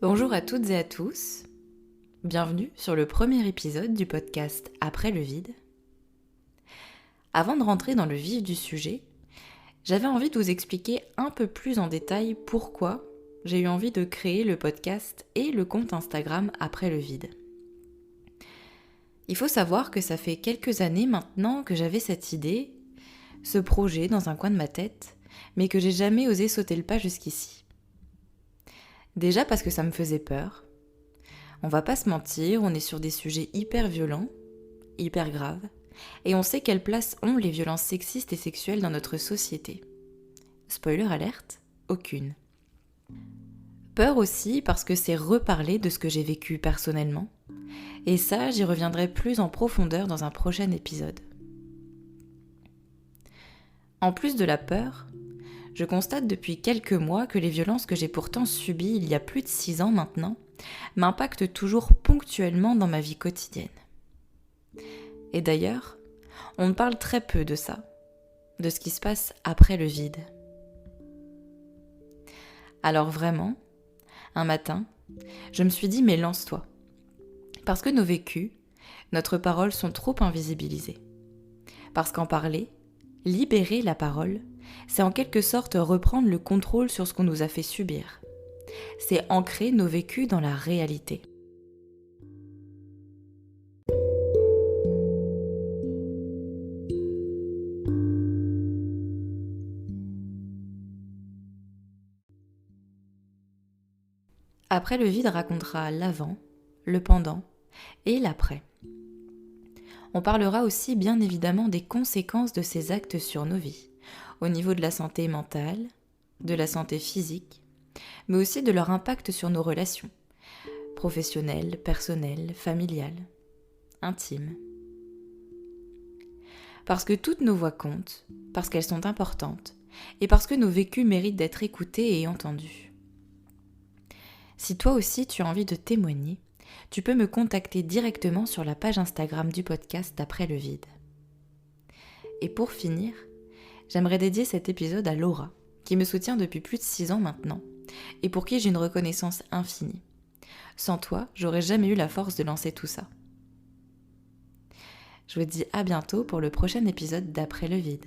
Bonjour à toutes et à tous, bienvenue sur le premier épisode du podcast Après le vide. Avant de rentrer dans le vif du sujet, j'avais envie de vous expliquer un peu plus en détail pourquoi j'ai eu envie de créer le podcast et le compte Instagram Après le vide. Il faut savoir que ça fait quelques années maintenant que j'avais cette idée, ce projet dans un coin de ma tête, mais que j'ai jamais osé sauter le pas jusqu'ici. Déjà parce que ça me faisait peur. On va pas se mentir, on est sur des sujets hyper violents, hyper graves, et on sait quelle place ont les violences sexistes et sexuelles dans notre société. Spoiler alerte, aucune. Peur aussi parce que c'est reparler de ce que j'ai vécu personnellement, et ça, j'y reviendrai plus en profondeur dans un prochain épisode. En plus de la peur, je constate depuis quelques mois que les violences que j'ai pourtant subies il y a plus de 6 ans maintenant m'impactent toujours ponctuellement dans ma vie quotidienne. Et d'ailleurs, on parle très peu de ça, de ce qui se passe après le vide. Alors vraiment, un matin, je me suis dit mais lance-toi. Parce que nos vécus, notre parole sont trop invisibilisés. Parce qu'en parler, libérer la parole, c'est en quelque sorte reprendre le contrôle sur ce qu'on nous a fait subir. C'est ancrer nos vécus dans la réalité. Après le vide racontera l'avant, le pendant et l'après. On parlera aussi bien évidemment des conséquences de ces actes sur nos vies, au niveau de la santé mentale, de la santé physique, mais aussi de leur impact sur nos relations, professionnelles, personnelles, familiales, intimes. Parce que toutes nos voix comptent, parce qu'elles sont importantes, et parce que nos vécus méritent d'être écoutés et entendus. Si toi aussi tu as envie de témoigner, tu peux me contacter directement sur la page Instagram du podcast Après le vide. Et pour finir, j'aimerais dédier cet épisode à Laura, qui me soutient depuis plus de 6 ans maintenant, et pour qui j'ai une reconnaissance infinie. Sans toi, j'aurais jamais eu la force de lancer tout ça. Je vous dis à bientôt pour le prochain épisode d'Après le vide.